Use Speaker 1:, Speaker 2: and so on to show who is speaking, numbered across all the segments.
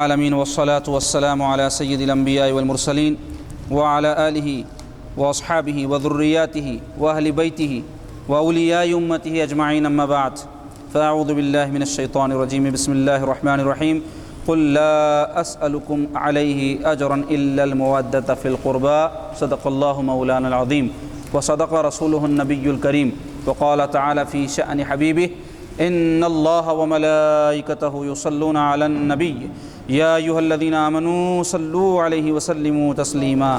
Speaker 1: العالمین والصلاة والسلام علی سید الانبیاء والمرسلین وعلی آلہ واصحابہ وذریاتہ واہل بیتہ واولیاء امتہ اجمعین اما بعد فاعوذ باللہ من الشیطان الرجیم بسم اللہ الرحمن الرحیم قل لا اسألکم علیہ اجرا الا المودۃ فی القربى صدق اللہ مولانا العظیم وصدق رسولہ النبی الکریم وقال تعالی فی شأن حبیبہ ان اللہ وملائکتہ یصلون علی النبی یا ایہا الذین آمنوا صلوا علیہ وسلموا تسلیما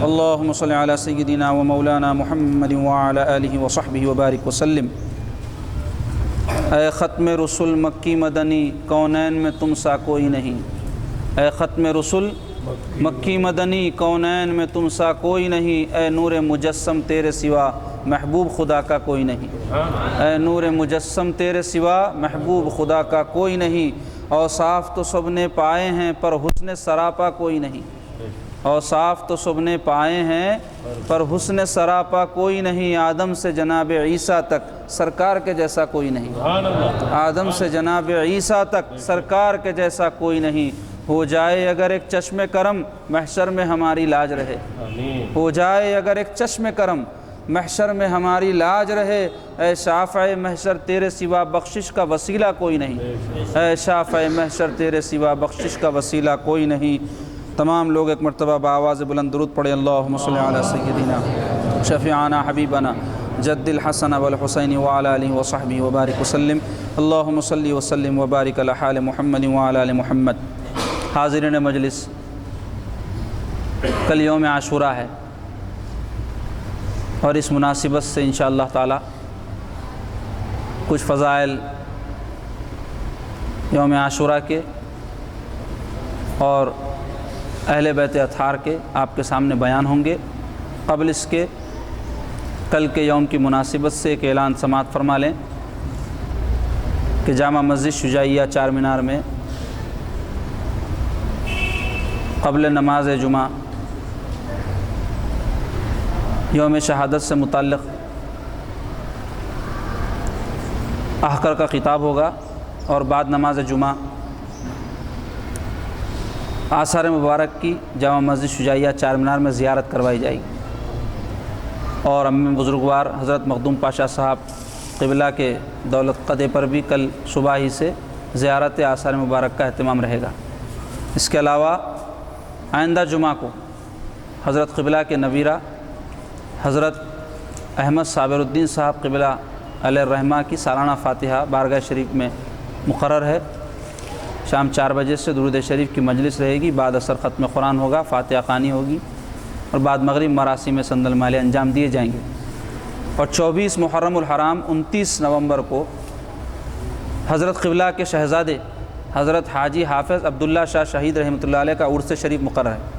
Speaker 1: اللہم صل علی سیدنا ومولانا محمد وعلی آلہ وصحبہ وبارک وسلم۔ اے ختم رسل مکی مدنی کونین میں تم سا کوئی نہیں، اے ختم رسل مکی مدنی کونین میں تم سا کوئی نہیں، اے نور مجسم تیرے سوا محبوب خدا کا کوئی نہیں، اے نور مجسم تیرے سوا محبوب خدا کا کوئی نہیں۔ اوصاف تو سب نے پائے ہیں پر حسن سراپا کوئی نہیں، اوصاف تو سب نے پائے ہیں پر حسن سراپا کوئی نہیں۔ آدم سے جناب عیسیٰ تک سرکار کے جیسا کوئی نہیں، آدم سے جناب عیسیٰ تک سرکار کے جیسا کوئی نہیں۔ ہو جائے اگر ایک چشم کرم محشر میں ہماری لاج رہے، ہو جائے اگر ایک چشم کرم محشر میں ہماری لاج رہے۔ اے شافع محشر تیرے سوا بخشش کا وسیلہ کوئی نہیں، اے شافع محشر تیرے سوا بخشش کا وسیلہ کوئی نہیں۔ تمام لوگ ایک مرتبہ بآواز بلند درود پڑھے، اللہم صلی علی سیدنا شفیعنا حبیبنا جد الحسن والحسین وعلی آلہ وصحبہ وبارک وسلم۔ اللہم صلی وسلم وبارک علی حال محمد وعلی آل محمد۔ حاضرین مجلس، کل یوم عاشوراء ہے اور اس مناسبت سے انشاءاللہ تعالی کچھ فضائل یوم عاشوراء کے اور اہل بیت اطہار کے آپ کے سامنے بیان ہوں گے۔ قبل اس کے کل کے یوم کی مناسبت سے ایک اعلان سماعت فرما لیں کہ جامع مسجد شجاعیہ چار مینار میں قبل نماز جمعہ یوم شہادت سے متعلق احقر کا خطاب ہوگا اور بعد نماز جمعہ آثار مبارک کی جامع مسجد شجاعیہ چار مینار میں زیارت کروائی جائے گی، اور ام بزرگوار حضرت مخدوم پاشا صاحب قبلہ کے دولت قدے پر بھی کل صبح ہی سے زیارت آثار مبارک کا اہتمام رہے گا۔ اس کے علاوہ آئندہ جمعہ کو حضرت قبلہ کے نویرہ حضرت احمد صابر الدین صاحب قبلہ علیہ الرحمہ کی سالانہ فاتحہ بارگاہ شریف میں مقرر ہے۔ شام 4 بجے سے درود شریف کی مجلس رہے گی، بعد اثر ختم قرآن ہوگا، فاتحہ خوانی ہوگی، اور بعد مغرب مراسم سند المالیہ انجام دیے جائیں گے۔ اور 24 محرم الحرام 29 نومبر کو حضرت قبلہ کے شہزادے حضرت حاجی حافظ عبداللہ شاہ شہید رحمۃ اللہ علیہ کا عرس شریف مقرر ہے۔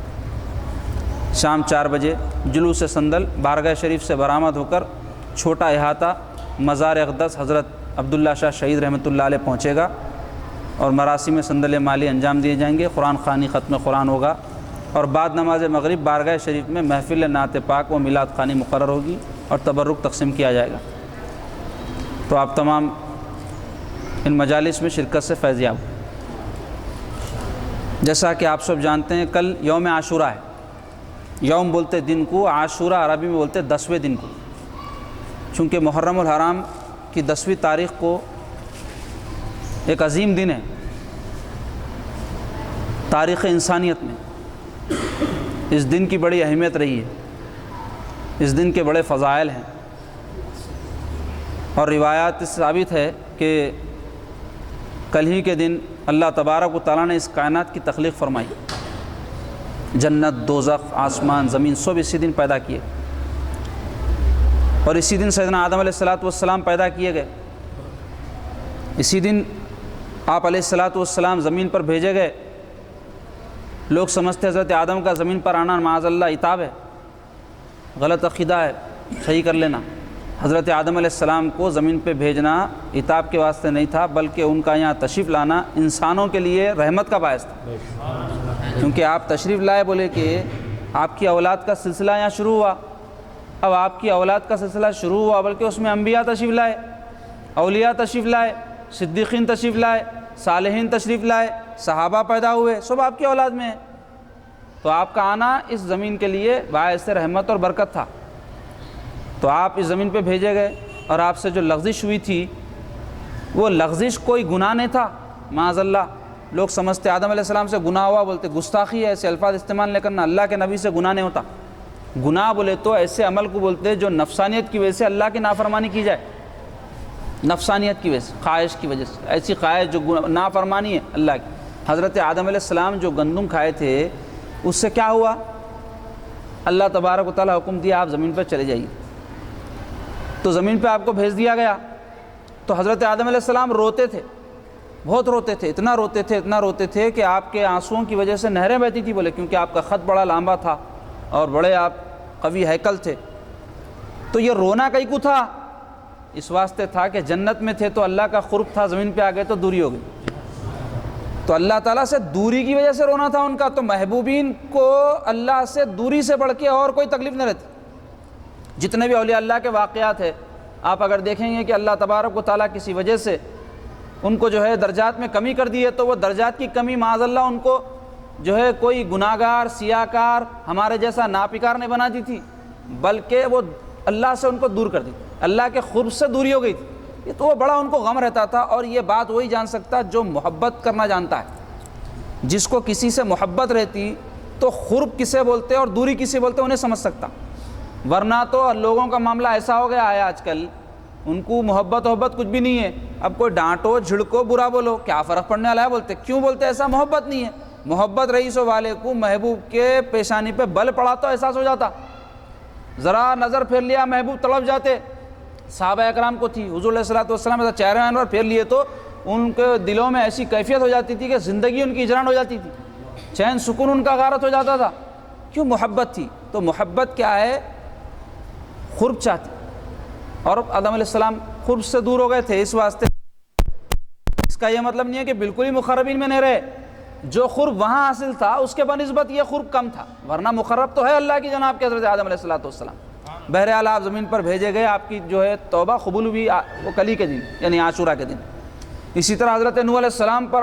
Speaker 1: شام 4 بجے جلوس سندل بارگاہ شریف سے برآمد ہو کر چھوٹا احاطہ مزار اقدس حضرت عبداللہ شاہ شہید رحمۃ اللہ علیہ پہنچے گا، اور مراسم سندل مالی انجام دیے جائیں گے، قرآن خوانی ختم قرآن ہوگا، اور بعد نماز مغرب بارگاہ شریف میں محفل نعت پاک و میلاد خوانی مقرر ہوگی اور تبرک تقسیم کیا جائے گا۔ تو آپ تمام ان مجالس میں شرکت سے فیض یاب۔ جیسا کہ آپ سب جانتے ہیں کل یوم عاشوراء ہے۔ یوم بولتے دن کو، عاشوراء عربی میں بولتے 10ویں دن کو، چونکہ محرم الحرام کی 10ویں تاریخ کو ایک عظیم دن ہے تاریخ انسانیت میں۔ اس دن کی بڑی اہمیت رہی ہے، اس دن کے بڑے فضائل ہیں، اور روایات سے ثابت ہے کہ کل ہی کے دن اللہ تبارک و تعالیٰ نے اس کائنات کی تخلیق فرمائی، جنت، دوزخ، آسمان، زمین سب اسی دن پیدا کیے، اور اسی دن سیدنا آدم علیہ السلام پیدا کیے گئے، اسی دن آپ علیہ السلام زمین پر بھیجے گئے۔ لوگ سمجھتے حضرت آدم کا زمین پر آنا معاذ اللہ عتاب ہے، غلط عقیدہ ہے، صحیح کر لینا۔ حضرت آدم علیہ السلام کو زمین پہ بھیجنا عتاب کے واسطے نہیں تھا، بلکہ ان کا یہاں تشریف لانا انسانوں کے لیے رحمت کا باعث تھا، کیونکہ آپ تشریف لائے بولے کہ آپ کی اولاد کا سلسلہ یہاں شروع ہوا۔ اب آپ کی اولاد کا سلسلہ شروع ہوا، بلکہ اس میں انبیاء تشریف لائے، اولیاء تشریف لائے، صدیقین تشریف لائے، صالحین تشریف لائے، صحابہ پیدا ہوئے، سب آپ کی اولاد میں ہیں، تو آپ کا آنا اس زمین کے لیے باعث رحمت اور برکت تھا۔ تو آپ اس زمین پہ بھیجے گئے، اور آپ سے جو لغزش ہوئی تھی وہ لغزش کوئی گناہ نہیں تھا، معاذ اللہ۔ لوگ سمجھتے آدم علیہ السلام سے گناہ ہوا، بولتے گستاخی ہے، ایسے الفاظ استعمال نہیں کرنا، اللہ کے نبی سے گناہ نہیں ہوتا۔ گناہ بولے تو ایسے عمل کو بولتے جو نفسانیت کی وجہ سے اللہ کی نافرمانی کی جائے، نفسانیت کی وجہ سے، خواہش کی وجہ سے، ایسی خواہش جو نافرمانی ہے اللہ کی۔ حضرت آدم علیہ السلام جو گندم کھائے تھے اس سے کیا ہوا؟ اللہ تبارک و تعالیٰ حکم دیا آپ زمین پر چلے جائیے، تو زمین پہ آپ کو بھیج دیا گیا۔ تو حضرت آدم علیہ السلام روتے تھے، بہت روتے تھے، اتنا روتے تھے کہ آپ کے آنسوؤں کی وجہ سے نہریں بہتی تھی، بولے کیونکہ آپ کا خط بڑا لمبا تھا اور بڑے آپ قوی ہیکل تھے۔ تو یہ رونا کئی کو تھا؟ اس واسطے تھا کہ جنت میں تھے تو اللہ کا قرب تھا، زمین پہ آ گئے تو دوری ہو گئی، تو اللہ تعالیٰ سے دوری کی وجہ سے رونا تھا ان کا۔ تو محبوبین کو اللہ سے دوری سے بڑھ کے اور کوئی تکلیف نہیں رہتی۔ جتنے بھی اولیاء اللہ کے واقعات ہیں آپ اگر دیکھیں گے کہ اللہ تبارک و تعالیٰ کسی وجہ سے ان کو جو ہے درجات میں کمی کر دی ہے، تو وہ درجات کی کمی معاذ اللہ ان کو جو ہے کوئی گناہگار، سیاہکار، ہمارے جیسا ناپکار نہیں بنا دی تھی، بلکہ وہ اللہ سے ان کو دور کر دی، اللہ کے قرب سے دوری ہو گئی تھی۔ یہ تو وہ بڑا ان کو غم رہتا تھا، اور یہ بات وہی جان سکتا جو محبت کرنا جانتا ہے۔ جس کو کسی سے محبت رہتی تو قرب کسے بولتے اور دوری کسے بولتے انہیں سمجھ سکتا، ورنہ تو لوگوں کا معاملہ ایسا ہو گیا ہے آج کل، ان کو محبت کچھ بھی نہیں ہے۔ اب کوئی ڈانٹو، جھڑکو، برا بولو، کیا فرق پڑنے والا ہے، بولتے کیوں بولتے ایسا؟ محبت نہیں ہے۔ محبت رئیس والے کو محبوب کے پیشانی پہ بل پڑا تو احساس ہو جاتا، ذرا نظر پھیر لیا محبوب تڑپ جاتے۔ صحابہ اکرام کو تھی، حضور علیہ الصلوۃ والسلام ایسا چہرہ انور پھیر لیے تو ان کے دلوں میں ایسی کیفیت ہو جاتی تھی کہ زندگی ان کی اجران ہو جاتی تھی، چین سکون ان کا غارت ہو جاتا تھا۔ کیوں؟ محبت تھی۔ تو محبت کیا ہے؟ قرب چاہتی، اور آدم علیہ السلام قرب سے دور ہو گئے تھے، اس واسطے اس کا یہ مطلب نہیں ہے کہ بالکل ہی مقربین میں نہیں رہے۔ جو قرب وہاں حاصل تھا اس کے بنسبت یہ قرب کم تھا، ورنہ مقرب تو ہے اللہ کی جناب کے حضرت آدم علیہ السلام۔ بہرحال آپ زمین پر بھیجے گئے، آپ کی جو ہے توبہ قبول ہوئی وہ کلی کے دن، یعنی عاشورہ کے دن۔ اسی طرح حضرت نوح علیہ السلام پر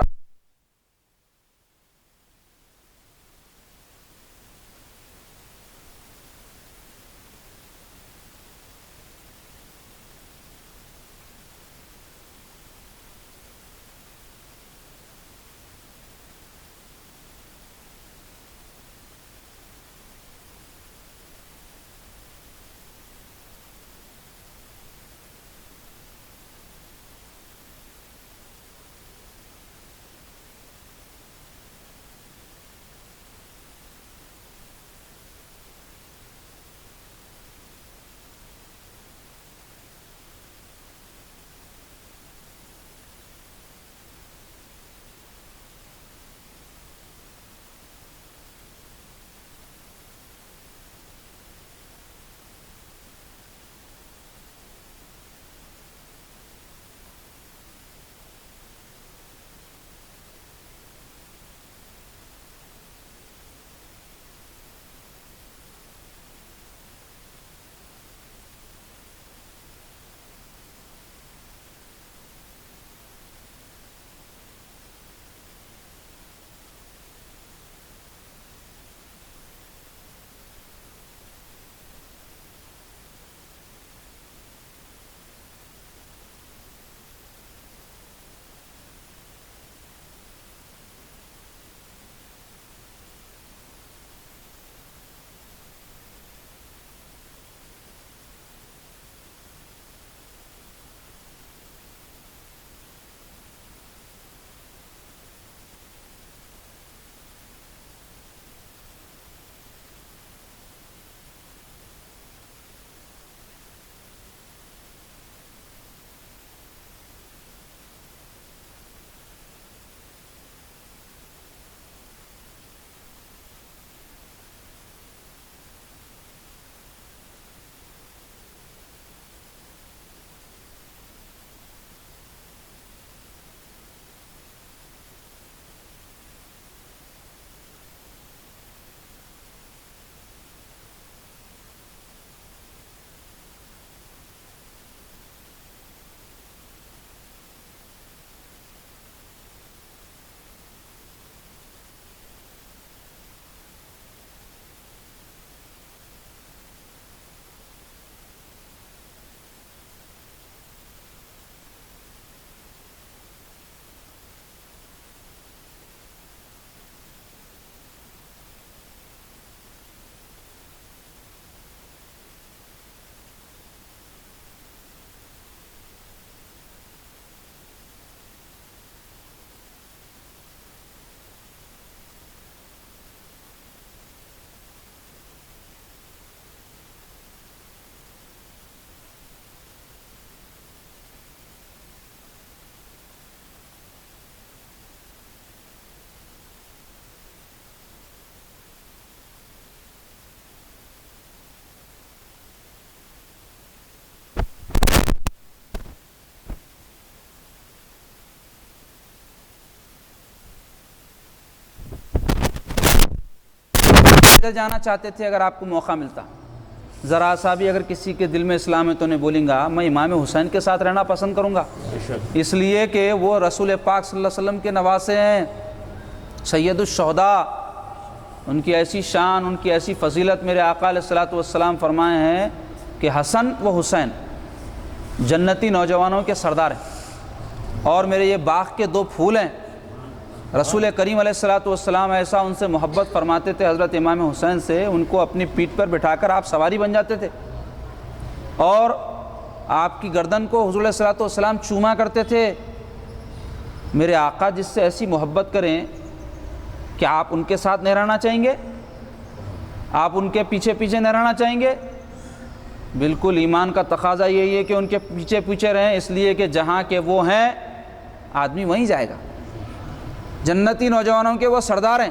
Speaker 1: کدھر جانا چاہتے تھے اگر آپ کو موقع ملتا؟ ذرا سا بھی اگر کسی کے دل میں اسلام ہے تو انہیں بولیں گا میں امام حسین کے ساتھ رہنا پسند کروں گا، اس لیے کہ وہ رسول پاک صلی اللہ علیہ وسلم کے نواسے ہیں، سید الشہداء، ان کی ایسی شان، ان کی ایسی فضیلت میرے آقا علیہ الصلوۃ والسلام فرمائے ہیں کہ حسن و حسین جنتی نوجوانوں کے سردار ہیں، اور میرے یہ باغ کے دو پھول ہیں۔ رسول کریم علیہ الصلوۃ والسلام ایسا ان سے محبت فرماتے تھے حضرت امام حسین سے، ان کو اپنی پیٹھ پر بٹھا کر آپ سواری بن جاتے تھے اور آپ کی گردن کو حضور علیہ الصلوۃ والسلام چوما کرتے تھے۔ میرے آقا جس سے ایسی محبت کریں، کیا آپ ان کے ساتھ نہیں رہنا چاہیں گے؟ آپ ان کے پیچھے پیچھے نہیں رہنا چاہیں گے؟ بالکل ایمان کا تقاضا یہی ہے کہ ان کے پیچھے پیچھے رہیں، اس لیے کہ جہاں کے وہ ہیں آدمی وہیں جائے گا، جنتی نوجوانوں کے وہ سردار ہیں۔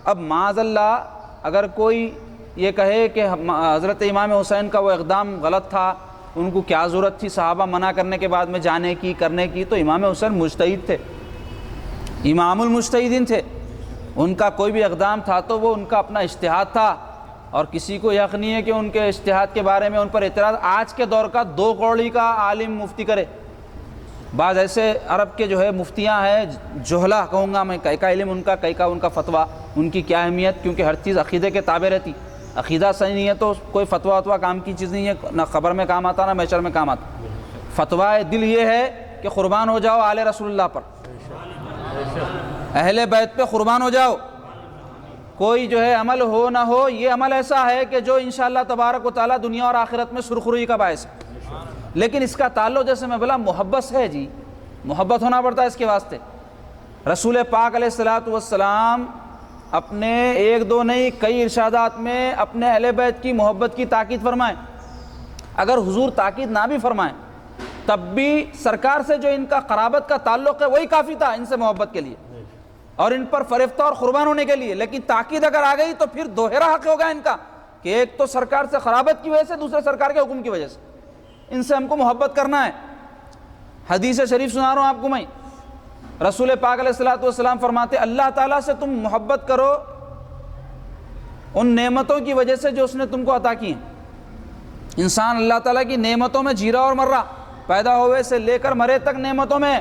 Speaker 1: اب معاذ اللہ اگر کوئی یہ کہے کہ حضرت امام حسین کا وہ اقدام غلط تھا، ان کو کیا ضرورت تھی صحابہ منع کرنے کے بعد میں جانے کی کرنے کی، تو امام حسین مجتہد تھے، امام المجتہدین تھے، ان کا کوئی بھی اقدام تھا تو وہ ان کا اپنا اجتہاد تھا، اور کسی کو یقین نہیں ہے کہ ان کے اجتہاد کے بارے میں ان پر اعتراض آج کے دور کا 2 کوڑی کا عالم مفتی کرے۔ بعض ایسے عرب کے جو ہے مفتیاں ہیں، جہلا کہوں گا میں، کئی کا علم ان کا، کئی کا ان کا فتویٰ، ان کی کیا اہمیت، کیونکہ ہر چیز عقیدے کے تابع رہتی، عقیدہ صحیح نہیں ہے تو کوئی فتویٰ کام کی چیز نہیں ہے، نہ خبر میں کام آتا نہ محشر میں کام آتا۔ فتویٰ دل یہ ہے کہ قربان ہو جاؤ آل رسول اللہ پر، اہل بیت پہ قربان ہو جاؤ، کوئی جو ہے عمل ہو نہ ہو، یہ عمل ایسا ہے کہ جو انشاءاللہ تبارک و تعالیٰ دنیا اور آخرت میں سرخروئی کا باعث ہے۔ لیکن اس کا تعلق جیسے میں بولا محبت سے ہے، جی محبت ہونا پڑتا ہے اس کے واسطے۔ رسول پاک علیہ الصلوۃ والسلام اپنے 1 2 نہیں کئی ارشادات میں اپنے اہل بیت کی محبت کی تاکید فرمائیں۔ اگر حضور تاکید نہ بھی فرمائیں تب بھی سرکار سے جو ان کا قرابت کا تعلق ہے وہی کافی تھا ان سے محبت کے لیے اور ان پر فریفتہ اور قربان ہونے کے لیے۔ لیکن تاکید اگر آ گئی تو پھر دوہرا حق ہوگا ان کا کہ ایک تو سرکار سے قرابت کی وجہ سے، دوسرے سرکار کے حکم کی وجہ سے ان سے ہم کو محبت کرنا ہے۔ حدیث شریف سنا رہا ہوں آپ کو میں، رسول پاک علیہ الصلوۃ والسلام فرماتے اللہ تعالیٰ سے تم محبت کرو ان نعمتوں کی وجہ سے جو اس نے تم کو عطا کی ہیں۔ انسان اللہ تعالیٰ کی نعمتوں میں جی رہا اور مر رہا، پیدا ہوئے سے لے کر مرے تک نعمتوں میں،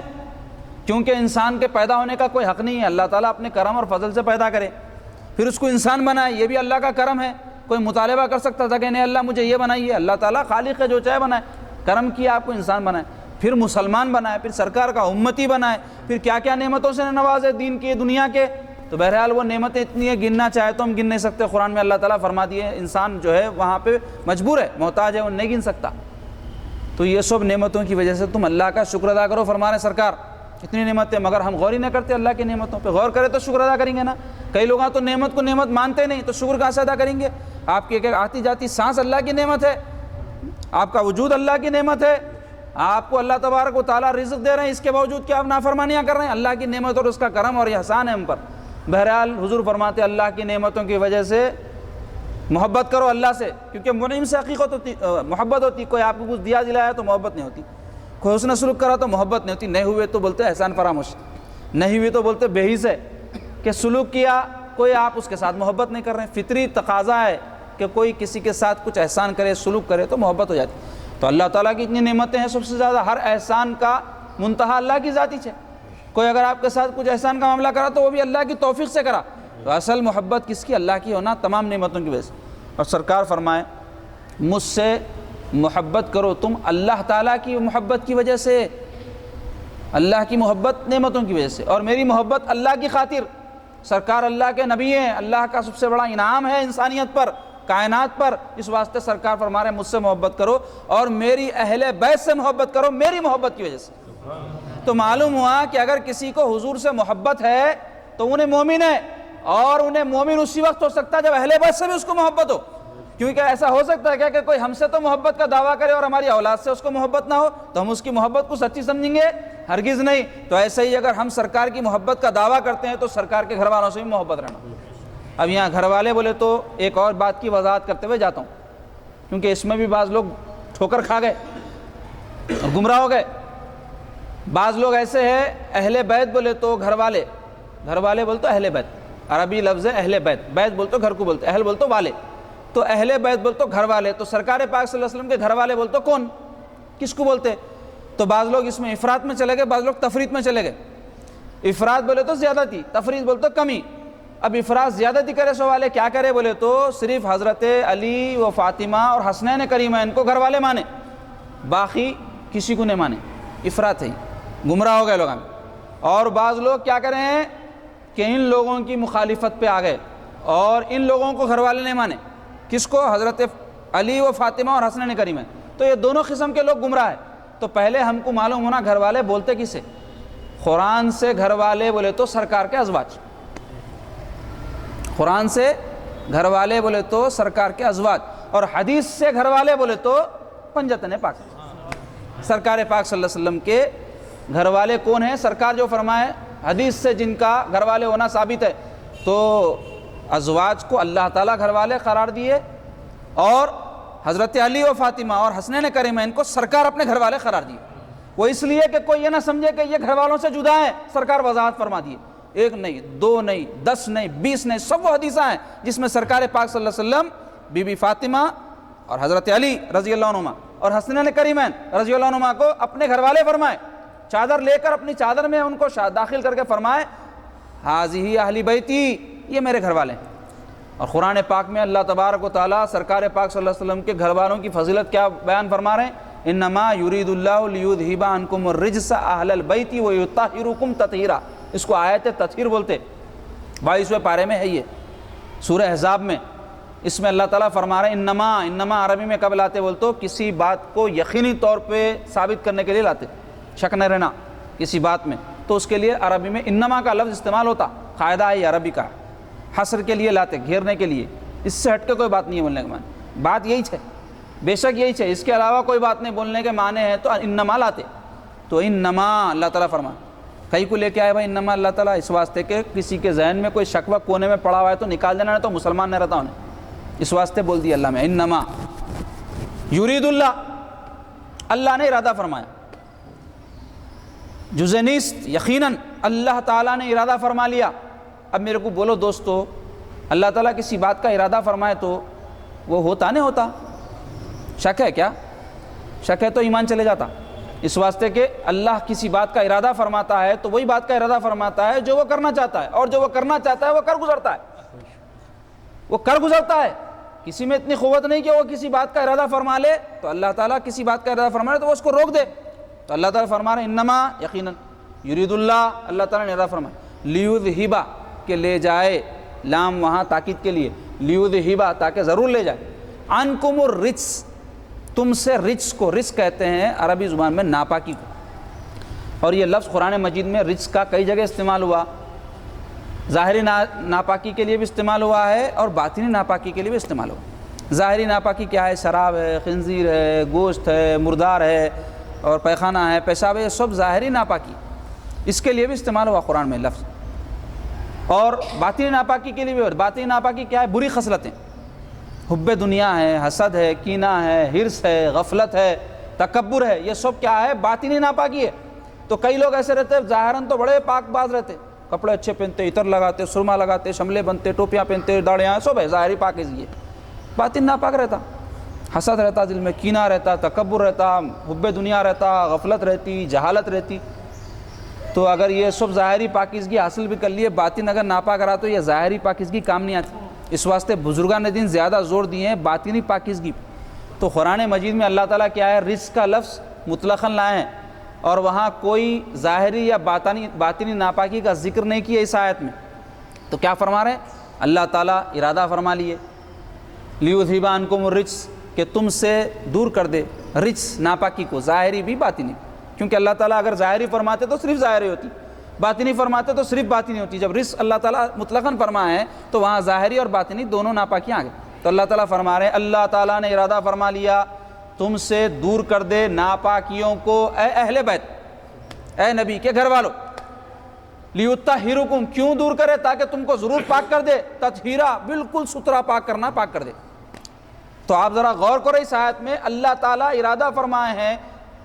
Speaker 1: کیونکہ انسان کے پیدا ہونے کا کوئی حق نہیں ہے، اللہ تعالیٰ اپنے کرم اور فضل سے پیدا کرے، پھر اس کو انسان بنائے، یہ بھی اللہ کا کرم ہے۔ کوئی مطالبہ کر سکتا تھا کہ نہیں اللہ مجھے یہ بنائیے، اللہ تعالیٰ خالق ہے جو چاہے بنائے، کرم کیا آپ کو انسان بنائے، پھر مسلمان بنائے، پھر سرکار کا امتی بنائے، پھر کیا کیا نعمتوں سے نوازے دین کی دنیا کے۔ تو بہرحال وہ نعمتیں اتنی ہیں گننا چاہے تو ہم گن نہیں سکتے، قرآن میں اللہ تعالیٰ فرما دیے انسان جو ہے وہاں پہ مجبور ہے، محتاج ہے، وہ نہیں گن سکتا۔ تو یہ سب نعمتوں کی وجہ سے تم اللہ کا شکر ادا کرو، فرما رہے سرکار اتنی نعمتیں، مگر ہم غور ہی نہ کرتے اللہ کی نعمتوں پہ۔ غور کرے تو شکر ادا کریں گے نا، کئی لوگ تو نعمت کو نعمت مانتے نہیں، تو شکر کہاں سے ادا کریں گے؟ آپ کی ایک آتی جاتی سانس اللہ کی نعمت ہے، آپ کا وجود اللہ کی نعمت ہے، آپ کو اللہ تبارک و تعالیٰ رزق دے رہے ہیں، اس کے باوجود کیا آپ نافرمانیاں کر رہے ہیں؟ اللہ کی نعمت اور اس کا کرم اور احسان ہے ہم پر۔ بہرحال حضور فرماتے اللہ کی نعمتوں کی وجہ سے محبت کرو اللہ سے، کیونکہ منعم سے حقیقت ہوتی محبت ہوتی، کوئی آپ کو کچھ دیا دلایا تو محبت نہیں ہوتی، کوئی حسن سلوک کرا تو محبت نہیں ہوتی، نہیں ہوئے تو بولتے احسان فراموش، نہیں ہوئے تو بولتے بے حس ہے کہ سلوک کیا کوئی آپ اس کے ساتھ محبت نہیں کر رہے ہیں۔ فطری تقاضا ہے کہ کوئی کسی کے ساتھ کچھ احسان کرے، سلوک کرے تو محبت ہو جاتی۔ تو اللہ تعالیٰ کی اتنی نعمتیں ہیں، سب سے زیادہ ہر احسان کا منتہا اللہ کی ذاتی ہے۔ کوئی اگر آپ کے ساتھ کچھ احسان کا معاملہ کرا تو وہ بھی اللہ کی توفیق سے کرا، تو اصل محبت کس کی؟ اللہ کی ہونا تمام نعمتوں کی وجہ سے۔ اور سرکار فرمائے مجھ سے محبت کرو تم اللہ تعالیٰ کی محبت کی وجہ سے، اللہ کی محبت نعمتوں کی وجہ سے، اور میری محبت اللہ کی خاطر۔ سرکار اللہ کے نبی ہیں، اللہ کا سب سے بڑا انعام ہے انسانیت پر، کائنات پر، اس واسطے سرکار فرما رہے ہیں مجھ سے محبت کرو اور میری اہل بیت سے محبت کرو میری محبت کی وجہ سے۔ تو معلوم ہوا کہ اگر کسی کو حضور سے محبت ہے تو انہیں مومن ہے، اور انہیں مومن اسی وقت ہو سکتا ہے جب اہل بیت سے بھی اس کو محبت ہو۔ کیونکہ ایسا ہو سکتا ہے کیا کہ کوئی ہم سے تو محبت کا دعویٰ کرے اور ہماری اولاد سے اس کو محبت نہ ہو تو ہم اس کی محبت کو سچی سمجھیں گے؟ ہرگز نہیں۔ تو ایسے ہی اگر ہم سرکار کی محبت کا دعویٰ کرتے ہیں تو سرکار کے گھر والوں سے بھی محبت رہنا۔ اب یہاں گھر والے بولے تو ایک اور بات کی وضاحت کرتے ہوئے جاتا ہوں، کیونکہ اس میں بھی بعض لوگ ٹھوکر کھا گئے اور گمراہ ہو گئے۔ بعض لوگ ایسے ہیں اہل بیت بولے تو گھر والے بولے تو اہل بیت، عربی لفظ ہے اہل بیت، بیت بول تو گھر کو بولتے، اہل بول تو والے، تو اہل بیت بول تو گھر والے، تو سرکار پاک صلی اللہ علیہ وسلم کے گھر والے بول تو کون، کس کو بولتے؟ تو بعض لوگ اس میں افراط میں چلے گئے، بعض لوگ تفریط میں چلے گئے۔ افراط بولے تو زیادتی، تفریط بولے تو کمی۔ اب افراط زیادتی کرے سو والے کیا کرے بولے تو صرف حضرت علی و فاطمہ اور حسنین کریمین کو گھر والے مانے، باقی کسی کو نہیں مانے، افراط ہے، گمراہ ہو گئے لوگ۔ اور بعض لوگ کیا کریں ہیں کہ ان لوگوں کی مخالفت پہ آ گئے اور ان لوگوں کو گھر والے نہیں مانے، کس کو؟ حضرت علی و فاطمہ اور حسنین کریمین، تو یہ دونوں قسم کے لوگ گمراہ ہیں۔ تو پہلے ہم کو معلوم ہونا گھر والے بولتے کسے؟ قرآن سے گھر والے بولے تو سرکار کے ازواج، قرآن سے گھر والے بولے تو سرکار کے ازواج، اور حدیث سے گھر والے بولے تو پنجتن پاک، سرکار پاک صلی اللہ علیہ وسلم کے گھر والے کون ہیں؟ سرکار جو فرمائے حدیث سے جن کا گھر والے ہونا ثابت ہے، تو ازواج کو اللہ تعالیٰ گھر والے قرار دیے، اور حضرت علی و فاطمہ اور حسنین کریمین کو سرکار اپنے گھر والے قرار دیے۔ وہ اس لیے کہ کوئی یہ نہ سمجھے کہ یہ گھر والوں سے جدا ہیں، سرکار وضاحت فرما دیے، ایک نہیں، دو نہیں، 10 نہیں، 20 نہیں، سب وہ حدیثیں ہیں جس میں سرکار پاک صلی اللہ علیہ وسلم بی بی فاطمہ اور حضرت علی رضی اللہ عنہما اور حسنین کریمین رضی اللہ عنہما کو اپنے گھر والے فرمائے، چادر لے کر اپنی چادر میں ان کو داخل کر کے فرمائے ہذہ اہل بیتی، یہ میرے گھر والے ہیں۔ اور قرآن پاک میں اللہ تبارک و تعالیٰ سرکار پاک صلی اللہ علیہ وسلم کے گھر والوں کی فضیلت کیا بیان فرما رہے ہیں؟ انما یرید اللہ لیذھب عنکم الرجس اہل البیت ویطہرکم تطہیرا، اس کو آیت تطہیر بولتے، 22ویں پارے میں ہے یہ سورہ احزاب میں۔ اس میں اللہ تعالیٰ فرما رہے ہیں انما عربی میں کب لاتے بولتے کسی بات کو یقینی طور پہ ثابت کرنے کے لیے لاتے، شک نہ رہنا کسی بات میں، تو اس کے لیے عربی میں انما کا لفظ استعمال ہوتا، قاعدہ ہے یہ عربی کا، حصر کے لیے لاتے، گھیرنے کے لیے، اس سے ہٹ کے کوئی بات نہیں ہے بولنے کے معنی، بات یہی ہے، بے شک یہی ہے، اس کے علاوہ کوئی بات نہیں بولنے کے معنی ہے تو انما لاتے۔ تو انما اللہ تعالیٰ فرمائے، کئی کو لے کے آئے بھائی انما اللہ تعالیٰ اس واسطے کہ کسی کے ذہن میں کوئی شک و کونے میں پڑا ہوا ہے تو نکال دینا، نہیں تو مسلمان نہیں رہتا انہیں، اس واسطے بول دیا اللہ میں انما یرید اللہ، اللہ نے ارادہ فرمایا، جزء نیست، یقیناً اللہ تعالیٰ نے ارادہ فرما لیا۔ اب میرے کو بولو دوستو، اللہ تعالیٰ کسی بات کا ارادہ فرمائے تو وہ ہوتا نہیں ہوتا؟ شک ہے کیا؟ شک ہے تو ایمان چلے جاتا، اس واسطے کہ اللہ کسی بات کا ارادہ فرماتا ہے تو وہی بات کا ارادہ فرماتا ہے جو وہ کرنا چاہتا ہے، اور جو وہ کرنا چاہتا ہے وہ کر گزرتا ہے، وہ کر گزرتا ہے۔ کسی میں اتنی قوت نہیں کہ وہ کسی بات کا ارادہ فرما لے، تو اللہ تعالیٰ کسی بات کا ارادہ فرما لے تو وہ اس کو روک دے۔ تو اللہ تعالیٰ فرما رہے ہیں انما یقیناً یرید اللہ، اللہ تعالیٰ نے ارادہ فرمایا لیذھب، کہ لے جائے، لام وہاں تاکید کے لیے، لیذھب تاکہ ضرور لے جائے، عنکم الرجس، تم سے رجس کو، رجس کہتے ہیں عربی زبان میں ناپاکی کو، اور یہ لفظ قرآن مجید میں رجس کا کئی جگہ استعمال ہوا، ظاہری ناپاکی کے لیے بھی استعمال ہوا ہے اور باطنی ناپاکی کے لیے بھی استعمال ہوا۔ ظاہری ناپاکی کیا ہے؟ شراب ہے، خنزیر ہے، گوشت ہے، مردار ہے، اور پیخانہ ہے، پیشاب ہے، یہ سب ظاہری ناپاکی، اس کے لیے بھی استعمال ہوا قرآن میں لفظ۔ اور باطنی ناپاکی کے لیے بھی، باطنی ناپاکی کیا ہے؟ بری خصلتیں، حب دنیا ہے، حسد ہے، کینہ ہے، حرص ہے، غفلت ہے، تکبر ہے، یہ سب کیا ہے؟ باطنی ناپاکی ہے۔ تو کئی لوگ ایسے رہتے ظاہراً تو بڑے پاک باز رہتے، کپڑے اچھے پہنتے، عطر لگاتے، سرما لگاتے، شملے بنتے، ٹوپیاں پہنتے، داڑیاں، سب ہے ظاہری پاکیزگی ہے، باطن ناپاک رہتا، حسد رہتا، دل میں کینہ رہتا، تکبر رہتا، حب دنیا رہتا، غفلت رہتی، جہالت رہتی۔ تو اگر یہ سب ظاہری پاکیزگی حاصل بھی کر لیے، باطن اگر ناپاک رہا تو یہ ظاہری پاکیزگی کام نہیں آتی۔ اس واسطے بزرگان دین زیادہ زور دیے ہیں باطنی پاکیزگی۔ تو قرآن مجید میں اللہ تعالیٰ کیا ہے؟ رزق کا لفظ مطلقاً لائے ہیں، اور وہاں کوئی ظاہری یا باطنی ناپاکی کا ذکر نہیں کیا اس آیت میں۔ تو کیا فرما رہے ہیں؟ اللہ تعالیٰ ارادہ فرما لیے لیذھب عنکم الرجس، کہ تم سے دور کر دے رجس، ناپاکی کو، ظاہری بھی باطنی بھی، کیونکہ اللہ تعالیٰ اگر ظاہری فرماتے تو صرف ظاہری ہوتی، باطنی فرماتے تو صرف باطنی ہوتی۔ جب رزق اللہ تعالیٰ مطلقاً فرمائے ہیں تو وہاں ظاہری اور باطنی دونوں ناپاکیاں آ گئے۔ تو اللہ تعالیٰ فرما رہے ہیں اللہ تعالیٰ نے ارادہ فرما لیا تم سے دور کر دے ناپاکیوں کو، اے اہل بیت، اے نبی کے گھر والوں، لیطہرکم، کیوں دور کرے؟ تاکہ تم کو ضرور پاک کر دے، تطہیرا، بالکل ستھرا پاک کرنا، پاک کر دے۔ تو آپ ذرا غور کرو اس آیت میں، اللہ تعالیٰ ارادہ فرمائے ہیں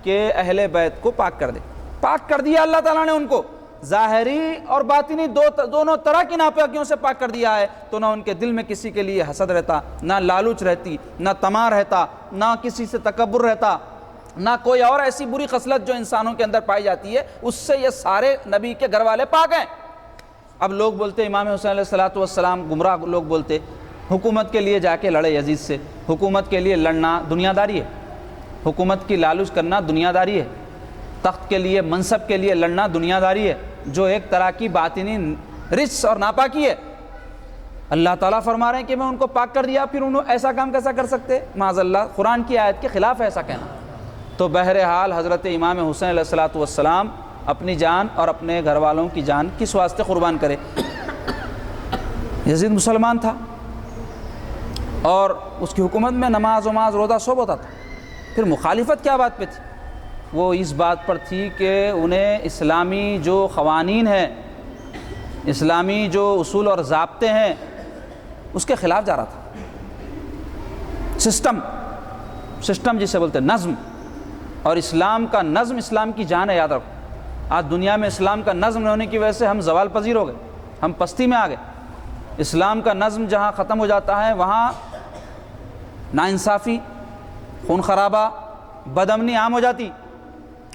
Speaker 1: کہ اہل بیت کو پاک کر دے، پاک کر دیا اللہ تعالیٰ نے ان کو، ظاہری اور باطنی دونوں طرح کی ناپاکیوں سے پاک کر دیا ہے، تو نہ ان کے دل میں کسی کے لیے حسد رہتا، نہ لالچ رہتی، نہ طمع رہتا، نہ کسی سے تکبر رہتا، نہ کوئی اور ایسی بری خصلت جو انسانوں کے اندر پائی جاتی ہے، اس سے یہ سارے نبی کے گھر والے پاک ہیں۔ اب لوگ بولتے امام حسین علیہ السلام گمراہ لوگ بولتے حکومت کے لیے جا کے لڑے یزید سے، حکومت کے لیے لڑنا دنیا داری ہے، حکومت کی لالچ کرنا دنیا داری ہے، تخت کے لیے منصب کے لیے لڑنا دنیا داری ہے، جو ایک طرح کی باطنی رجس اور ناپاکی ہے۔ اللہ تعالیٰ فرما رہے ہیں کہ میں ان کو پاک کر دیا، پھر انہوں ایسا کام کیسا کر سکتے؟ معاذ اللہ، قرآن کی آیت کے خلاف ایسا کہنا۔ تو بہرحال حضرت امام حسین علیہ السلام اپنی جان اور اپنے گھر والوں کی جان کس واسطے قربان کرے؟ یزید مسلمان تھا اور اس کی حکومت میں نماز وماز روزہ سب ہوتا تھا، پھر مخالفت کیا بات پہ تھی؟ وہ اس بات پر تھی کہ انہیں اسلامی جو قوانین ہیں، اسلامی جو اصول اور ضابطے ہیں، اس کے خلاف جا رہا تھا۔ سسٹم جسے بولتے ہیں، نظم، اور اسلام کا نظم اسلام کی جان ہے، یاد رکھو۔ آج دنیا میں اسلام کا نظم نہ ہونے کی وجہ سے ہم زوال پذیر ہو گئے، ہم پستی میں آ گئے۔ اسلام کا نظم جہاں ختم ہو جاتا ہے وہاں ناانصافی، خون خرابہ، بدامنی عام ہو جاتی،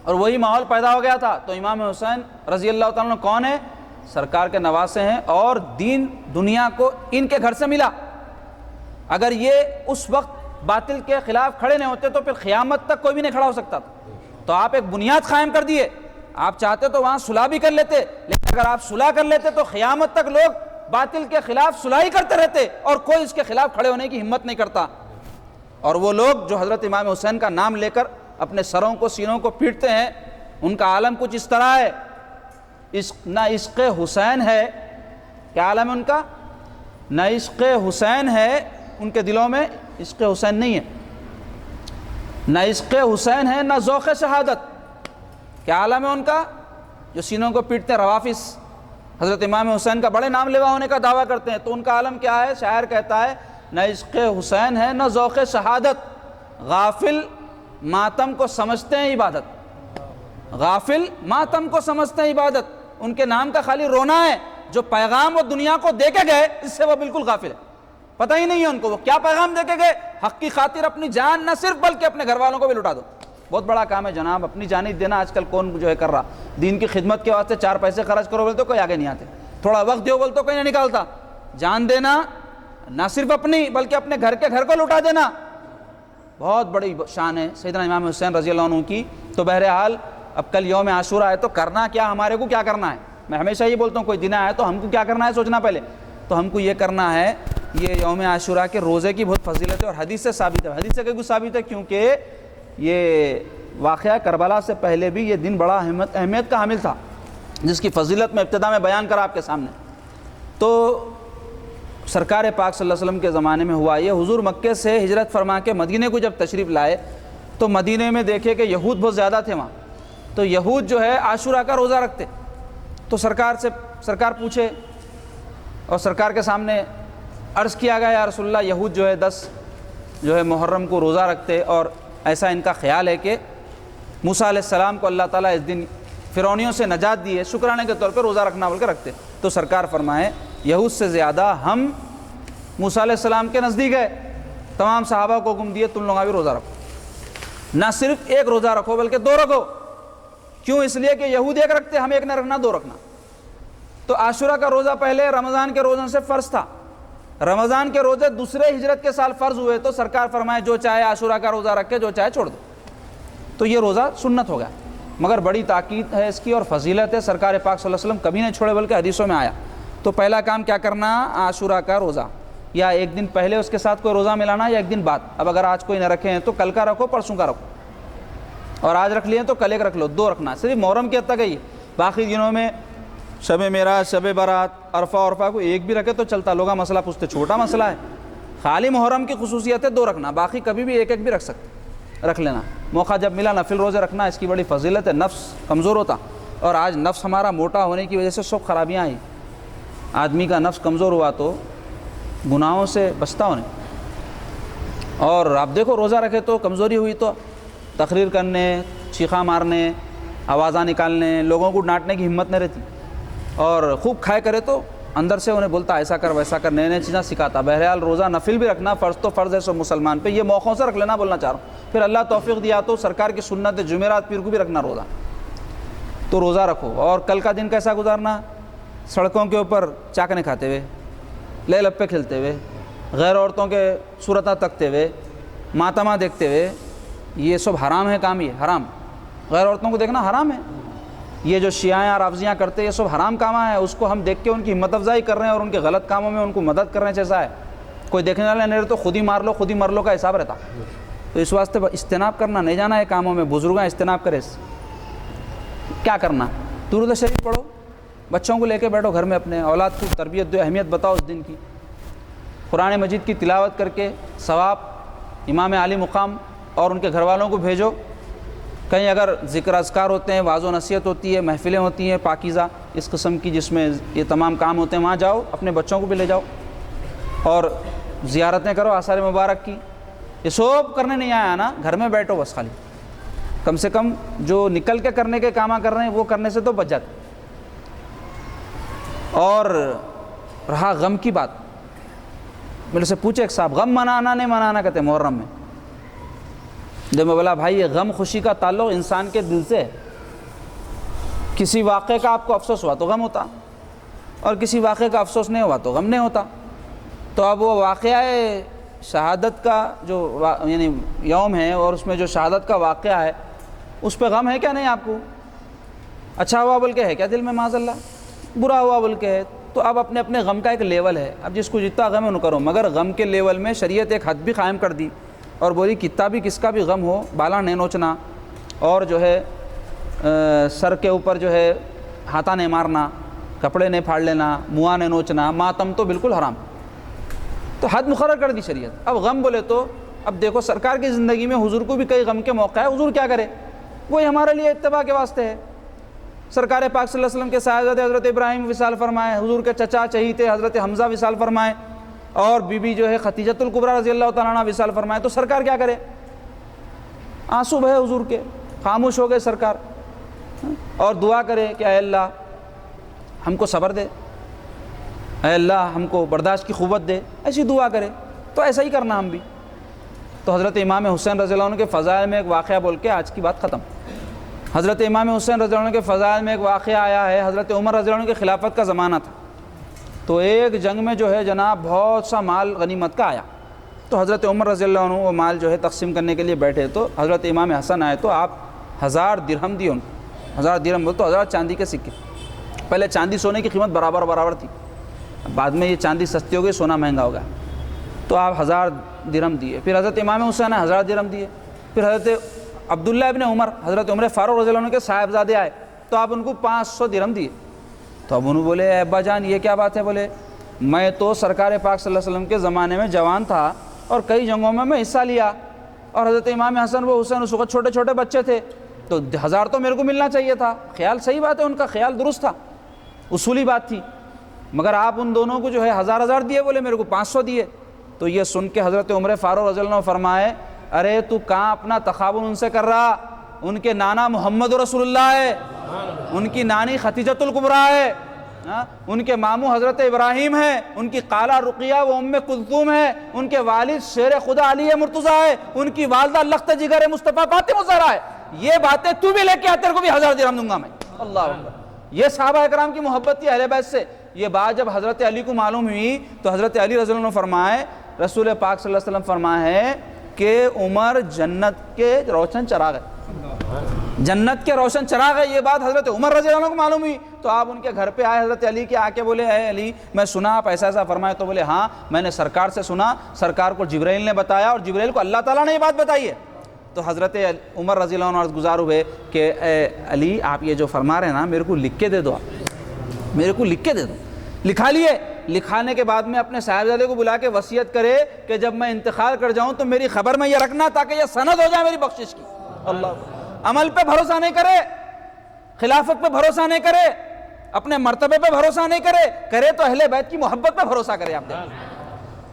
Speaker 1: اور وہی ماحول پیدا ہو گیا تھا۔ تو امام حسین رضی اللہ تعالیٰ عنہ کون ہے؟ سرکار کے نواسے ہیں، اور دین دنیا کو ان کے گھر سے ملا۔ اگر یہ اس وقت باطل کے خلاف کھڑے نہیں ہوتے تو پھر قیامت تک کوئی بھی نہیں کھڑا ہو سکتا تھا۔ تو آپ ایک بنیاد قائم کر دیے، آپ چاہتے تو وہاں صلح بھی کر لیتے، لیکن اگر آپ صلح کر لیتے تو قیامت تک لوگ باطل کے خلاف صلح ہی کرتے رہتے، اور کوئی اس کے خلاف کھڑے ہونے کی ہمت نہیں کرتا۔ اور وہ لوگ جو حضرت امام حسین کا نام لے کر اپنے سروں کو، سینوں کو پیٹتے ہیں، ان کا عالم کچھ اس طرح ہے، نہ عشق حسین ہے، کیا عالم ہے ان کا؟ نہ عشق حسین ہے ان کے دلوں میں، عشق حسین نہیں ہے، نہ عشق حسین ہے، نہ ذوق شہادت۔ کیا عالم ہے ان کا؟ جو سینوں کو پیٹتے ہیں، روافظ حضرت امام حسین کا بڑے نام لیوا ہونے کا دعویٰ کرتے ہیں، تو ان کا عالم کیا ہے؟ شاعر کہتا ہے نہ عشق حسین ہے، نہ ذوق شہادت، غافل ماتم کو سمجھتے ہیں عبادت، غافل ماتم کو سمجھتے ہیں عبادت۔ ان کے نام کا خالی رونا ہے، جو پیغام وہ دنیا کو دے کے گئے اس سے وہ بالکل غافل ہے، پتہ ہی نہیں ہے ان کو وہ کیا پیغام دے کے گئے۔ حق کی خاطر اپنی جان نہ صرف بلکہ اپنے گھر والوں کو بھی لٹا دو، بہت بڑا کام ہے جناب، اپنی جانیں دینا آج کل کون جو ہے کر رہا۔ دین کی خدمت کے واسطے 4 پیسے خرچ کرو بولے تو کوئی آگے نہیں آتے، تھوڑا وقت دیو بولے تو کوئی نہیں نکالتا۔ جان دینا نہ صرف اپنی بلکہ اپنے گھر کے گھر کو لٹا دینا، بہت بڑی شان ہے سیدنا امام حسین رضی اللہ عنہ کی۔ تو بہرحال اب کل یوم عاشورہ ہے، تو کرنا کیا، ہمارے کو کیا کرنا ہے؟ میں ہمیشہ یہ بولتا ہوں کوئی دن آیا تو ہم کو کیا کرنا ہے سوچنا پہلے۔ تو ہم کو یہ کرنا ہے، یہ یوم عاشورہ کے روزے کی بہت فضیلت ہے اور حدیث سے ثابت ہے، حدیث سے کیوں ثابت ہے؟ کیونکہ یہ واقعہ کربلا سے پہلے بھی یہ دن بڑا اہمیت کا حامل تھا، جس کی فضیلت میں ابتدا میں بیان کرا آپ کے سامنے۔ تو سرکار پاک صلی اللہ علیہ وسلم کے زمانے میں ہوا یہ، حضور مکے سے ہجرت فرما کے مدینے کو جب تشریف لائے تو مدینے میں دیکھے کہ یہود بہت زیادہ تھے وہاں، تو یہود جو ہے عاشورہ کا روزہ رکھتے۔ تو سرکار پوچھے اور سرکار کے سامنے عرض کیا گیا، یا رسول اللہ یہود جو ہے 10 جو ہے محرم کو روزہ رکھتے، اور ایسا ان کا خیال ہے کہ موسیٰ علیہ السلام کو اللہ تعالیٰ اس دن فرعونیوں سے نجات دی ہے، شکرانے کے طور پہ روزہ رکھنا بول کے رکھتے۔ تو سرکار فرمائے یہود سے زیادہ ہم موسیٰ علیہ السلام کے نزدیک ہے، تمام صحابہ کو حکم دیے تم لوگ بھی روزہ رکھو، نہ صرف ایک روزہ رکھو بلکہ 2 رکھو۔ کیوں؟ اس لیے کہ یہود ایک رکھتے، ہم ایک نہ رکھنا، 2 رکھنا۔ تو عاشورہ کا روزہ پہلے رمضان کے روزوں سے فرض تھا، رمضان کے روزے دوسرے ہجرت کے سال فرض ہوئے، تو سرکار فرمائے جو چاہے عاشورہ کا روزہ رکھے، جو چاہے چھوڑ دو۔ تو یہ روزہ سنت ہو گیا، مگر بڑی تاکید ہے اس کی اور فضیلت ہے، سرکار پاک صلی اللہ علیہ وسلم کبھی نہیں چھوڑے بلکہ حدیثوں میں آیا۔ تو پہلا کام کیا کرنا؟ عاشورہ کا روزہ، یا ایک دن پہلے اس کے ساتھ کوئی روزہ ملانا، یا ایک دن بعد۔ اب اگر آج کوئی نہ رکھے ہیں تو کل کا رکھو، پرسوں کا رکھو، اور آج رکھ لیے تو کل ایک رکھ لو، 2 رکھنا، صرف محرم کے حد تک ہے یہ۔ باقی دنوں میں شب معراج، شب برات، عرفہ کو ایک بھی رکھے تو چلتا، لوگ مسئلہ پوچھتے، چھوٹا مسئلہ ہے، خالی محرم کی خصوصیت ہے 2 رکھنا، باقی کبھی بھی ایک بھی رکھ سکتے، رکھ لینا۔ موقع جب ملا نفل روزے رکھنا، اس کی بڑی فضیلت ہے، نفس کمزور ہوتا، اور آج نفس ہمارا موٹا ہونے کی وجہ سے سب خرابیاں آئیں۔ آدمی کا نفس کمزور ہوا تو گناہوں سے بچتا ہونے، اور آپ دیکھو روزہ رکھے تو کمزوری ہوئی تو تقریر کرنے، چیخا مارنے، آوازاں نکالنے، لوگوں کو ڈانٹنے کی ہمت نہیں رہتی۔ اور خوب کھائے کرے تو اندر سے انہیں بولتا ایسا کر ویسا کر، نئے نئے چیزیں سکھاتا۔ بہرحال روزہ نفل بھی رکھنا، فرض تو فرض ہے سو مسلمان پہ، یہ موقعوں سے رکھ لینا بولنا چاہ رہا ہوں۔ پھر اللہ توفیق دیا تو سرکار کی سنت جمعرات پیر کو بھی رکھنا روزہ، تو روزہ رکھو۔ اور کل کا دن کیسا گزارنا؟ سڑکوں کے اوپر چاکنے کھاتے ہوئے، لے لپے کھیلتے ہوئے، غیر عورتوں کے صورتیں تکتے ہوئے، ماتما دیکھتے ہوئے، یہ سب حرام ہے کام، یہ حرام، غیر عورتوں کو دیکھنا حرام ہے۔ یہ جو شیعہ رافضیاں کرتے ہیں یہ سب حرام کام ہے، اس کو ہم دیکھ کے ان کی ہمت افزائی کر رہے ہیں اور ان کے غلط کاموں میں ان کو مدد کر رہے ہیں جیسا ہے۔ کوئی دیکھنے والا نہیں رہے تو خود ہی مار لو، خود ہی مر لو کا حساب رہتا۔ تو اس واسطے اجتناب کرنا، نہیں جانا ہے کاموں میں، بزرگاں اجتناب کرے۔ کیا کرنا؟ درود شریف پڑھو، بچوں کو لے کے بیٹھو گھر میں، اپنے اولاد کو تربیت دو، اہمیت بتاؤ اس دن کی۔ قرآن مجید کی تلاوت کر کے ثواب امام عالی مقام اور ان کے گھر والوں کو بھیجو۔ کہیں اگر ذکر اذکار ہوتے ہیں، واعظ و نصیحت ہوتی ہے، محفلیں ہوتی ہیں پاکیزہ اس قسم کی جس میں یہ تمام کام ہوتے ہیں، وہاں جاؤ، اپنے بچوں کو بھی لے جاؤ اور زیارتیں کرو آثار مبارک کی۔ یہ سب کرنے نہیں آیا نا، گھر میں بیٹھو بس، خالی کم سے کم جو نکل کے کرنے کے کام کر رہے ہیں وہ کرنے سے تو بچ جاتے۔ اور رہا غم کی بات، میرے سے پوچھے ایک صاحب، غم منانا نہیں منانا کہتے ہیں محرم میں۔ جب میں بولا بھائی یہ غم خوشی کا تعلق انسان کے دل سے ہے، کسی واقعے کا آپ کو افسوس ہوا تو غم ہوتا، اور کسی واقعے کا افسوس نہیں ہوا تو غم نہیں ہوتا۔ تو اب وہ واقعہ شہادت کا جو یعنی یوم ہے اور اس میں جو شہادت کا واقعہ ہے اس پہ غم ہے کیا نہیں آپ کو؟ اچھا ہوا بول کے ہے کیا دل میں معاذ اللہ؟ برا ہوا بول کے ہے؟ تو اب اپنے اپنے غم کا ایک لیول ہے، اب جس کو جتنا غم ہے انہوں کرو، مگر غم کے لیول میں شریعت ایک حد بھی قائم کر دی اور بولی کتنا بھی کس کا بھی غم ہو بالا نہیں نوچنا، اور جو ہے سر کے اوپر جو ہے ہاتھا نہیں مارنا، کپڑے نہیں پھاڑ لینا، منہ نہیں نوچنا، ماتم تو بالکل حرام۔ تو حد مقرر کر دی شریعت۔ اب غم بولے تو اب دیکھو سرکار کی زندگی میں حضور کو بھی کئی غم کے موقع ہے، حضور کیا کرے؟ وہی ہمارے لیے اتباع کے واسطے ہے۔ سرکار پاک صلی اللہ علیہ وسلم کے صاحبزادے حضرت ابراہیم وصال فرمائے، حضور کے چچا چہیتے حضرت حمزہ وصال فرمائے، اور بی بی جو ہے ختیجۃ الکبریٰ رضی اللہ تعالیٰ عنہ وصال فرمائے، تو سرکار کیا کرے؟ آنسو بہے حضور کے، خاموش ہو گئے سرکار، اور دعا کرے کہ اے اللہ ہم کو صبر دے، اے اللہ ہم کو برداشت کی قوت دے، ایسی دعا کرے۔ تو ایسا ہی کرنا ہم بھی۔ تو حضرت امام حسین رضی اللہ عنہ کے فضائل میں ایک واقعہ بول کے آج کی بات ختم۔ حضرت امام حسین رضی اللہ عنہ کے فضائل میں ایک واقعہ آیا ہے، حضرت عمر رضی اللہ عنہ کے خلافت کا زمانہ تھا، تو ایک جنگ میں جو ہے جناب بہت سا مال غنیمت کا آیا، تو حضرت عمر رضی اللہ عنہ وہ مال جو ہے تقسیم کرنے کے لیے بیٹھے، تو حضرت امام حسن آئے تو آپ 1000 درہم دیے ان کو۔ 1000 درہم بول تو 1000 چاندی کے سکے۔ پہلے چاندی سونے کی قیمت برابر تھی، بعد میں یہ چاندی سستی ہو گئی، سونا مہنگا ہو گیا، تو آپ 1000 درہم دیے۔ پھر حضرت امام حسین نے 1000 درہم دیے۔ پھر حضرت عبداللہ ابن عمر حضرت عمر فاروق رضی اللہ عنہ کے صاحبزادے آئے تو آپ ان کو 500 درہم دیے۔ تو اب انہوں بولے اے ابا جان یہ کیا بات ہے؟ بولے میں تو سرکار پاک صلی اللہ علیہ وسلم کے زمانے میں جوان تھا اور کئی جنگوں میں حصہ لیا، اور حضرت امام حسن و حسین اس وقت چھوٹے چھوٹے بچے تھے، تو 1000 تو میرے کو ملنا چاہیے تھا۔ خیال صحیح بات ہے، ان کا خیال درست تھا، اصولی بات تھی، مگر آپ ان دونوں کو جو ہے 1000 دیے، بولے میرے کو 500 دیے۔ تو یہ سن کے حضرت عمر فاروق رضی اللہ عنہ فرمائے ارے تو کہاں اپنا تخابن ان سے کر رہا؟ ان کے نانا محمد رسول اللہ ہے، ان کی نانی ختیجۃ الکبریٰ ہے، ان کے ماموں حضرت ابراہیم ہے، ان کی خالہ رقیہ و ام کلثوم ہے، ان کے والد شیر خدا علی مرتضیٰ ہے، ان کی والدہ لخت جگر مصطفیٰ فاطمہ الزہرا ہے۔ یہ باتیں تو بھی لے کے آ، تیرے کو بھی 1000 درہم دوں گا میں۔ اللہ اکبر۔ یہ صحابہ اکرام کی محبت تھی اہل بیت سے۔ یہ بات جب حضرت علی کو معلوم ہوئی تو حضرت علی رضی اللہ عنہ فرمائے، رسول پاک صلی اللہ علیہ وسلم فرمائے ہے کہ عمر جنت کے روشن چراغ ہے، جنت کے روشن چراغ ہے۔ یہ بات حضرت عمر رضی اللہ عنہ کو معلوم ہوئی تو آپ ان کے گھر پہ آئے، حضرت علی کے آ کے بولے اے علی میں سنا آپ ایسا ایسا فرمائے، تو بولے ہاں میں نے سرکار سے سنا، سرکار کو جبرائیل نے بتایا اور جبرائیل کو اللہ تعالیٰ نے یہ بات بتائی ہے۔ تو حضرت عمر رضی اللہ عنہ عرض گزار ہوئے کہ اے علی آپ یہ جو فرما رہے ہیں نا میرے کو لکھ کے دے دو، آپ میرے کو لکھ کے دے دو۔ لکھا لیے، لکھانے کے بعد میں اپنے صاحبزادے کو بلا کے وصیت کرے کہ جب میں انتقال کر جاؤں تو میری خبر میں یہ رکھنا تاکہ یہ سند ہو جائے میری بخشش کی۔ اللہ عمل پہ بھروسہ نہیں کرے، خلافت پہ بھروسہ نہیں کرے، اپنے مرتبے پہ بھروسہ نہیں کرے، کرے تو اہل بیت کی محبت پہ بھروسہ کرے۔ آپ دیکھیں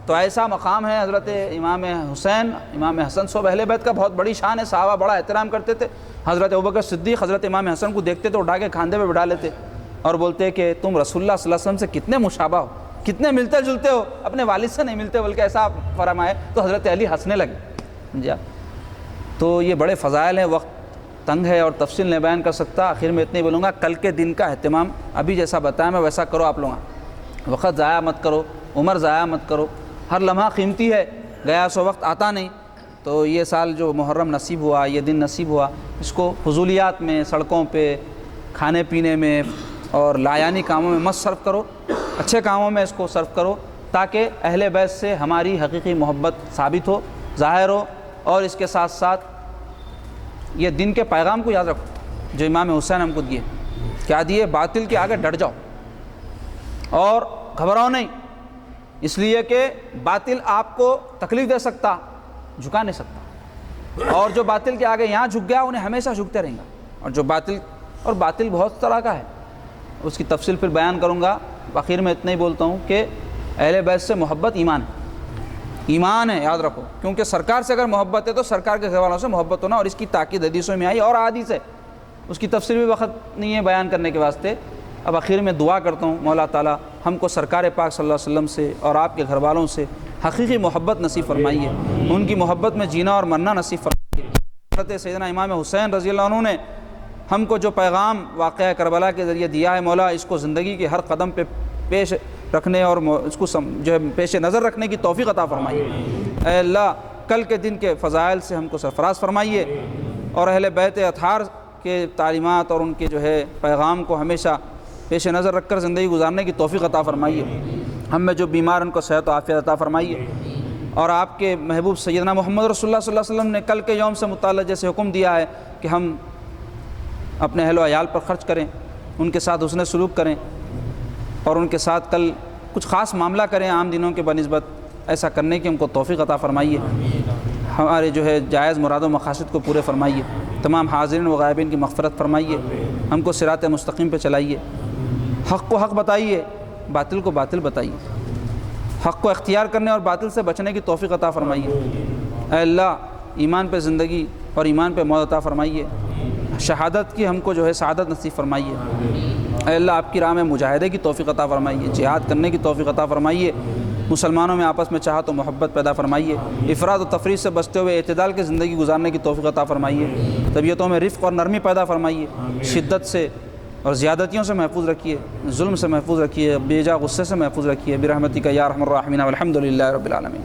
Speaker 1: تو ایسا مقام ہے حضرت امام حسین امام حسن صاحب اہل بیت کا بہت بڑی شان ہے، صحابہ بڑا احترام کرتے تھے۔ حضرت ابوبکر صدیق حضرت امام حسن کو دیکھتے تو اٹھا کے کھاندے پہ بٹھا لیتے، اور بولتے کہ تم رسول اللہ صلی اللہ علیہ وسلم سے کتنے مشابہ ہو، کتنے ملتے جلتے ہو، اپنے والد سے نہیں ملتے بلکہ ایسا آپ فرمائے تو حضرت علی ہنسنے لگے جی۔ تو یہ بڑے فضائل ہیں، وقت تنگ ہے اور تفصیل نہیں بیان کر سکتا، آخر میں اتنے بولوں گا کل کے دن کا اہتمام ابھی جیسا بتایا میں ویسا کرو آپ لوگ، وقت ضائع مت کرو، عمر ضائع مت کرو، ہر لمحہ قیمتی ہے، گیا سو وقت آتا نہیں۔ تو یہ سال جو محرم نصیب ہوا، یہ دن نصیب ہوا، اس کو فضولیات میں، سڑکوں پہ، کھانے پینے میں اور لایانی کاموں میں مت صرف کرو، اچھے کاموں میں اس کو صرف کرو تاکہ اہل بیت سے ہماری حقیقی محبت ثابت ہو، ظاہر ہو، اور اس کے ساتھ ساتھ یہ دن کے پیغام کو یاد رکھو جو امام حسین ہم کو دیے، کیا دیے؟ باطل کے آگے ڈٹ جاؤ اور گھبراؤ نہیں، اس لیے کہ باطل آپ کو تکلیف دے سکتا، جھکا نہیں سکتا، اور جو باطل کے آگے یہاں جھک گیا انہیں ہمیشہ جھکتے رہیں گا، اور جو باطل بہت طرح کا ہے، اس کی تفصیل پھر بیان کروں گا۔ آخر میں اتنا ہی بولتا ہوں کہ اہل بیت سے محبت ایمان ہے، یاد رکھو، کیونکہ سرکار سے اگر محبت ہے تو سرکار کے گھر والوں سے محبت ہونا، اور اس کی تاکید حدیثوں میں آئی اور احادیث ہے، اس کی تفصیل بھی وقت نہیں ہے بیان کرنے کے واسطے۔ اب آخر میں دعا کرتا ہوں مولا تعالیٰ ہم کو سرکار پاک صلی اللہ علیہ وسلم سے اور آپ کے گھر والوں سے حقیقی محبت نصیب فرمائیے، ان کی محبت میں جینا اور مرنا نصیب فرمائیے۔ حضرت سیدنا امام حسین رضی اللہ عنہ نے ہم کو جو پیغام واقعہ کربلا کے ذریعے دیا ہے، مولا اس کو زندگی کے ہر قدم پہ پیش رکھنے اور اس کو جو ہے پیش نظر رکھنے کی توفیق عطا فرمائیے۔ اے اللہ کل کے دن کے فضائل سے ہم کو سرفراز فرمائیے، اور اہل بیت اطہار کے تعلیمات اور ان کے جو ہے پیغام کو ہمیشہ پیش نظر رکھ کر زندگی گزارنے کی توفیق عطا فرمائیے۔ ہم میں جو بیمار ان کو صحت و عافیت عطا فرمائیے، اور آپ کے محبوب سیدنا محمد رسول اللہ صلی اللہ علیہ وسلم نے کل کے یوم سے متعلق جیسے حکم دیا ہے کہ ہم اپنے اہل و عیال پر خرچ کریں، ان کے ساتھ حسن سلوک کریں، اور ان کے ساتھ کل کچھ خاص معاملہ کریں عام دنوں کے بنسبت، ایسا کرنے کی ہم کو توفیق عطا فرمائیے، ہمارے جو ہے جائز مراد و مقاصد کو پورے فرمائیے، تمام حاضرین و غائبین کی مغفرت فرمائیے، ہم کو صراط مستقیم پہ چلائیے، حق کو حق بتائیے، باطل کو باطل بتائیے، حق کو اختیار کرنے اور باطل سے بچنے کی توفیق عطا فرمائیے۔ اے اللہ ایمان پہ زندگی اور ایمان پہ موت عطا فرمائیے، شہادت کی ہم کو جو ہے سعادت نصیب فرمائیے۔ اے اللہ آپ کی راہ میں مجاہدے کی توفیق عطا فرمائیے، جہاد کرنے کی توفیق عطا فرمائیے، مسلمانوں میں آپس میں چاہت و محبت پیدا فرمائیے، افراد و تفریط سے بچتے ہوئے اعتدال کی زندگی گزارنے کی توفیق عطا فرمائیے، طبیعتوں میں رفق اور نرمی پیدا فرمائیے، شدت سے اور زیادتیوں سے محفوظ رکھیے، ظلم سے محفوظ رکھیے، بے جا غصے سے محفوظ رکھیے، برحمتک یا ارحم الراحمین، والحمد للہ رب العالمین۔